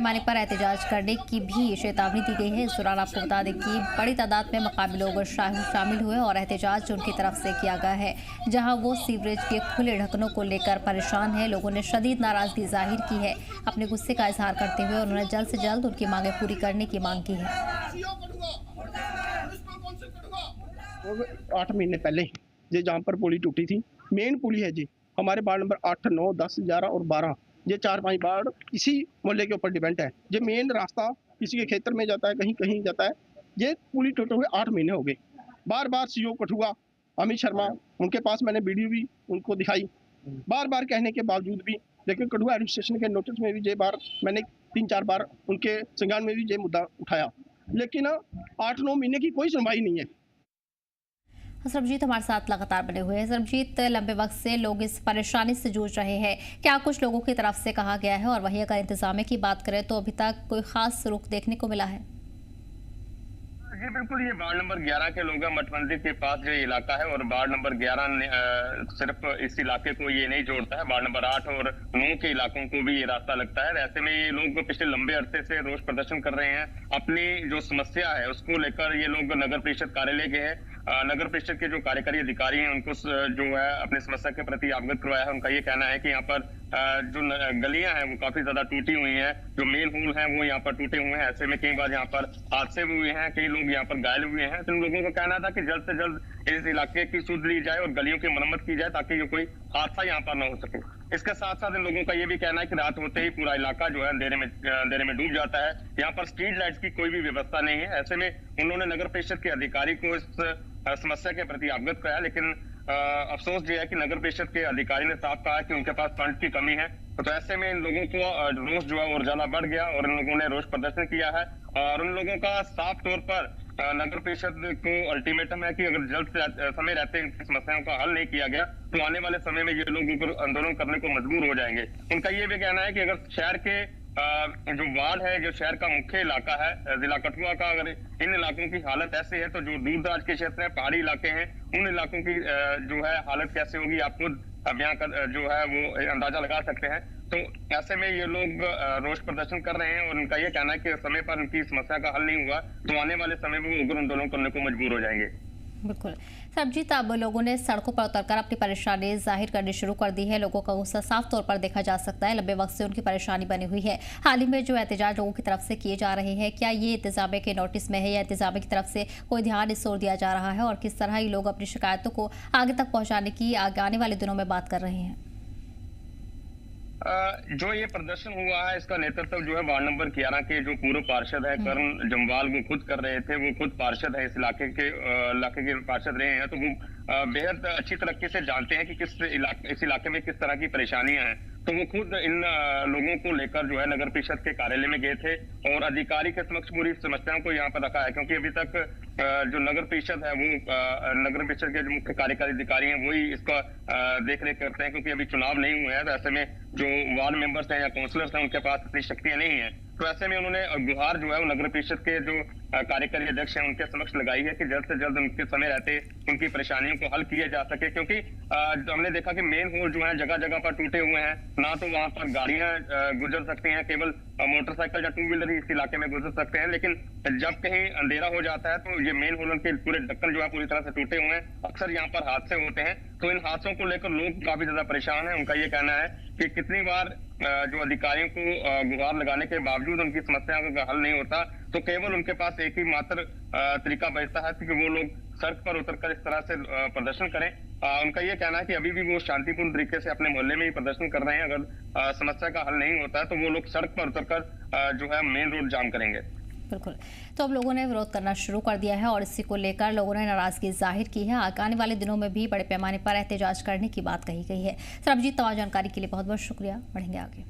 पैमाने पर एहतजाज करने की भी चेतावनी दी गई है। इस दौरान आपको बता दें कि बड़ी तादाद में मकामी लोग शामिल हुए और एहतजाज उनकी तरफ से किया गया है, जहां वो सीवरेज के खुले ढक्कनों को लेकर परेशान है। लोगों ने शदीद नाराजगी जाहिर की है। अपने गुस्से का इजहार करते हुए उन्होंने जल्द से जल्द उनकी मांगें पूरी करने की मांग की है। 8 महीने पहले ये जहाँ पर पुली टूटी थी, मेन पुली है जी, हमारे वार्ड नंबर 8, 9, 10, 11 और 12, ये 4-5 वार्ड इसी मोहल्ले के ऊपर डिपेंड है। ये मेन रास्ता किसी के खेतर में जाता है, कहीं कहीं जाता है। ये पुली टूटे हुए 8 महीने हो गए। बार बार सीओ कठुआ अमित शर्मा, उनके पास मैंने वीडियो भी उनको दिखाई, बार बार कहने के बावजूद भी, लेकिन कठुआ एडमिनिस्ट्रेशन के नोटिस में भी ये बार मैंने 3-4 बार उनके संज्ञान में भी ये मुद्दा उठाया, लेकिन 8-9 महीने की कोई सुनवाई नहीं है। सरबजीत हमारे साथ लगातार बने हुए हैं। सरबजीत, लंबे वक्त से लोग इस परेशानी से जूझ रहे हैं, क्या कुछ लोगों की तरफ से कहा गया है? और वहीं अगर इंतजामिया की बात करें तो अभी तक कोई खास रुख देखने को मिला है? जी बिल्कुल, ये वार्ड नंबर 11 के लोग हैं। मठ मंदिर के पास जो इलाका है, और वार्ड नंबर 11 सिर्फ इस इलाके को ये नहीं जोड़ता है, वार्ड नंबर 8 और 9 के इलाकों को भी ये रास्ता लगता है। ऐसे में ये लोग पिछले लंबे अरसे से रोष प्रदर्शन कर रहे हैं। अपनी जो समस्या है उसको लेकर ये लोग नगर परिषद कार्यालय गए हैं। नगर परिषद के जो कार्यकारी अधिकारी हैं उनको जो है अपनी समस्या के प्रति अवगत करवाया है। उनका ये कहना है कि यहाँ पर जो गलियां हैं वो काफी ज्यादा टूटी हुई हैं, जो मेन होल हैं वो यहाँ पर टूटे हुए हैं। ऐसे में कई बार यहाँ पर हादसे भी हुए हैं, कई लोग यहाँ पर घायल हुए हैं। तो इन लोगों का कहना था कि जल्द से जल्द इस इलाके की सुध ली जाए और गलियों की मरम्मत की जाए, ताकि ये कोई हादसा यहाँ पर न हो सके। इसके साथ साथ इन लोगों का ये भी कहना है कि रात होते ही पूरा इलाका जो है अंधेरे में डूब जाता है। यहाँ पर स्ट्रीट लाइट्स की कोई भी व्यवस्था नहीं है। ऐसे में उन्होंने नगर परिषद के अधिकारी को इस समस्या के प्रति अवगत कराया, लेकिन अफसोस ये है कि नगर परिषद के अधिकारी ने साफ कहा कि उनके पास फंड की कमी है। तो ऐसे में इन लोगों को रोष जो है और ज्यादा बढ़ गया और इन लोगों ने रोष प्रदर्शन किया है। और उन लोगों का साफ तौर पर नगर परिषद को अल्टीमेटम है कि अगर जल्द से समय रहते इनकी समस्याओं का हल नहीं किया गया तो आने वाले समय में ये लोग आंदोलन करने को मजबूर हो जाएंगे। उनका ये भी कहना है कि अगर शहर के जो वार्ड है, जो शहर का मुख्य इलाका है जिला कठुआ का, अगर इन इलाकों की हालत ऐसे है तो जो दूर दराज के क्षेत्र हैं, पहाड़ी इलाके हैं, उन इलाकों की जो है हालत कैसे होगी आप खुद अभियान का जो है वो अंदाजा लगा सकते हैं। तो ऐसे में ये लोग रोष प्रदर्शन कर रहे हैं और उनका ये कहना है कि समय पर उनकी समस्या का हल नहीं हुआ तो आने वाले समय में वो उग्र आंदोलन करने को मजबूर हो जाएंगे। बिल्कुल सरबजीत, अब लोगों ने सड़कों पर उतरकर अपनी परेशानी जाहिर करनी शुरू कर दी है। लोगों का गुस्सा साफ तौर पर देखा जा सकता है। लंबे वक्त से उनकी परेशानी बनी हुई है। हाल ही में जो एहतजाज लोगों की तरफ से किए जा रहे हैं, क्या ये इंतजामिया के नोटिस में है या इंतजामिया की तरफ से कोई ध्यान इस ओर दिया जा रहा है? और किस तरह ये लोग अपनी शिकायतों को आगे तक पहुंचाने की आने वाले दिनों में बात कर रहे हैं? जो ये प्रदर्शन हुआ है इसका नेतृत्व जो है वार्ड नंबर 11 के जो पूर्व पार्षद है करण जम्वाल वो खुद कर रहे थे। वो खुद पार्षद है, इस इलाके के पार्षद रहे हैं, तो वो बेहद अच्छी तरीके से जानते हैं कि इस इलाके में किस तरह की परेशानियां हैं। तो वो खुद इन लोगों को लेकर जो है नगर परिषद के कार्यालय में गए थे और अधिकारी के समक्ष पूरी समस्याओं को यहाँ पर रखा है, क्योंकि अभी तक जो नगर परिषद है वो नगर परिषद के जो मुख्य कार्यकारी अधिकारी हैं वही इसका देख रेख करते हैं, क्योंकि अभी चुनाव नहीं हुए हैं। तो ऐसे में जो वार्ड मेंबर्स हैं या काउंसलर्स हैं उनके पास इतनी शक्तियां नहीं है। तो ऐसे में उन्होंने गुहार जो है वो नगर परिषद के जो कार्यकारी अध्यक्ष हैं उनके समक्ष लगाई है कि जल्द से जल्द उनके समय रहते उनकी परेशानियों को हल किया जा सके, क्योंकि हमने देखा कि मेन होल जो है जगह जगह पर टूटे हुए हैं, ना तो वहां पर गाड़ियां गुजर सकती हैं, केवल मोटरसाइकिल या 2 व्हीलर ही इस इलाके में गुजर सकते हैं। लेकिन जब कहीं अंधेरा हो जाता है तो ये मेन होल के पूरे ढक्कन जो है पूरी तरह से टूटे हुए हैं। अक्सर यहाँ पर हादसे होते हैं, तो इन हादसों को लेकर लोग काफी ज्यादा परेशान है। उनका ये कहना है कि कितनी बार जो अधिकारियों को गुहार लगाने के बावजूद उनकी समस्याओं का हल नहीं होता, तो केवल उनके पास एक ही मात्र तरीका बचता है कि वो लोग सड़क पर उतरकर इस तरह से प्रदर्शन करें। उनका ये कहना है कि अभी भी वो शांतिपूर्ण तरीके से अपने मोहल्ले में ही प्रदर्शन कर रहे हैं। अगर समस्या का हल नहीं होता है तो वो लोग सड़क पर उतरकर जो है मेन रोड जाम करेंगे। बिल्कुल, तो अब लोगों ने विरोध करना शुरू कर दिया है और इसी को लेकर लोगों ने नाराजगी जाहिर की है। आने वाले दिनों में भी बड़े पैमाने पर एहतजाज करने की बात कही गई है। सरबजीत, तमाम जानकारी के लिए बहुत बहुत शुक्रिया। बढ़ेंगे आगे।